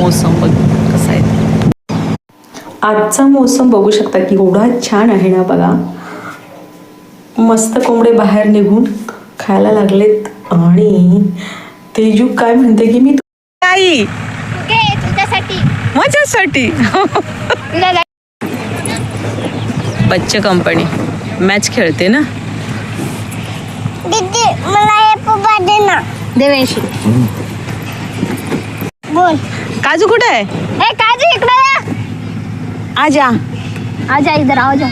मोसम बघ कसा आहे. आजचा मोसम बघू शकता की एवढा छान आहे ना बघा. मस्त कोंबडे बाहेर निघून खायला लागलेत. आणि तेजू काय म्हणते की मी आई तुझ्यासाठी माझ्यासाठी बच्चे कंपनी मॅच खेळते ना. दीदी मला हे पुबा दे ना. देवेंशी बोल. काजू कुठे आहे? ए काजू इकडे ये. आजा आजा इधर आओ जा.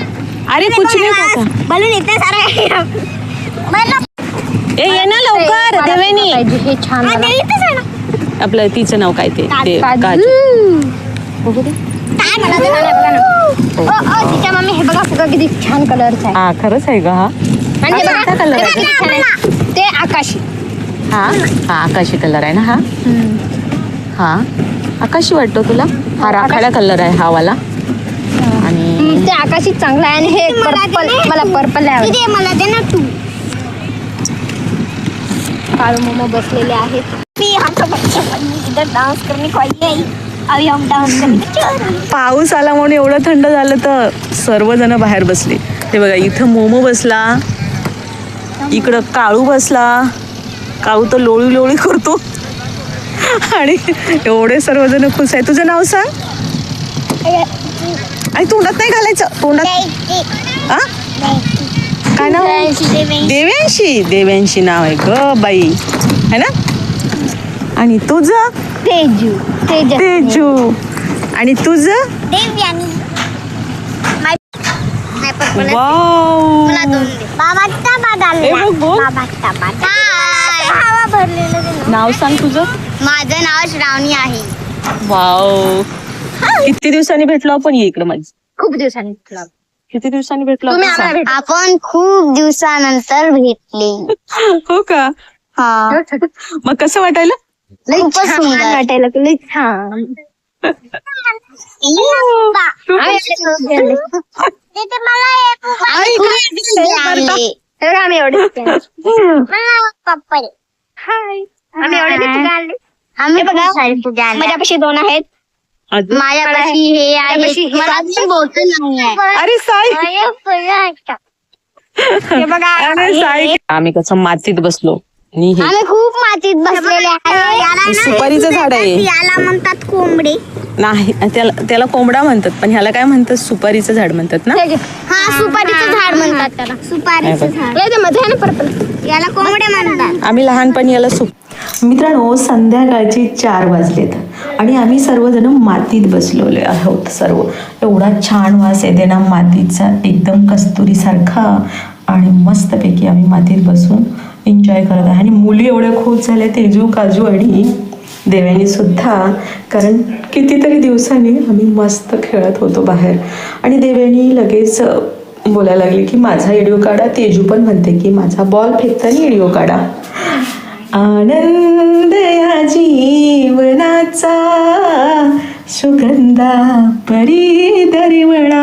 अरे कुछ नहीं खाता. बलून इतने सारे ए ये ना लवकर देवेनी. हे छान आपलं तिचं नाव काय ते काजू. बघू दे. काय मला ते नाही बघा ना. ओ तिच्या मम्मी हे बघा सगळं किती छान कलरचं आहे. हा खरंच आहे का? हा आणि हे कोणता बघा, कलर हे आहे? किती छान आहे. ते आकाशी. हा हा आकाशी कलर आहे ना. हा हा आकाशी वाटतो तुला? हा राखाडा कलर आहे हा वाला. आणि ते आकाशी चांगला आहे आणि हे पर्पल मला पर्पल आहे. मला दे ना तू. काळू मोमो बसलेले आहेत. मी आता बच्चा इधर डान्स करने को आई है. अभी हम डान्स करेंगे. पाऊस आला म्हणून एवढं थंड झालं तर सर्वजण बाहेर बसले. हे बघा इथं मोमो बसला, इकडं काळू बसला. काळू तर लोळी लोळी करतो आणि एवढे सर्वजण खुश आहे. तुझं नाव सांग. आणि तोंडात नाही घालायचं. तोंडात आ काय नाव? देव्यांशी. देव्यांशी नाव आहे ग बाई है ना. आणि तुझं? तेजू. तेजू. आणि तुझं? देवयानी. वाव. बाबाचा बदलला. बाबाचा बदलला. हवा भरलेलं ते. नाव सांग तुझं. माझं नाव श्रावणी आहे. वाव. किती दिवसांनी भेटलो आपण? ये इकडे माझी. खूप दिवसांनी भेटलो. किती दिवसांनी भेटलो आपण सांग? आपण खूप दिवसानंतर भेटले. हो का? हा. मग कसं वाटायला? खूपच सुंदर वाटायला. लई छान. आम्ही एवढे माझ्यापाशी 2 आहेत. माझ्यापाशी हे आहे. मला बोलत नाही आहे. अरे साई. हे बघा. अरे साई. आम्ही कसं मातीत बसलो. आणि हे आम्ही खूप मातीत बसलेले आहे. सुपारीचं झाड आहे. याला म्हणतात कोंबडी. नाही त्याला कोंबडा म्हणतात, पण ह्याला काय म्हणतात? सुपारीचं झाड म्हणतात ना. हा सुपारीचं झाड म्हणतात त्याला. सुपारीचं झाड मध्ये आहे ना पर्पल. याला कोंबडे म्हणतात. आम्ही लहानपणी याला मित्रांनो संध्याकाळचे 4 वाजलेत आणि आम्ही सर्वजण मातीत बसलेले आहोत. सर्व एवढा छान वास येते ना मातीचा, एकदम कस्तुरीसारखा. आणि मस्तपैकी आम्ही मातीत बसून एन्जॉय करत आहे. आणि मुली एवढ्या खुश झाल्या, तेजू, काजू आणि देव्यानी सुद्धा. कारण कितीतरी दिवसांनी आम्ही मस्त खेळत होतो बाहेर. आणि देव्यानी लगेच बोलायला लागली की माझा व्हिडिओ काढा. तेजू पण म्हणते की माझा बॉल फेकताना व्हिडिओ काढा. आनंद या जीवनाचा सुगंधा परी दरवळा.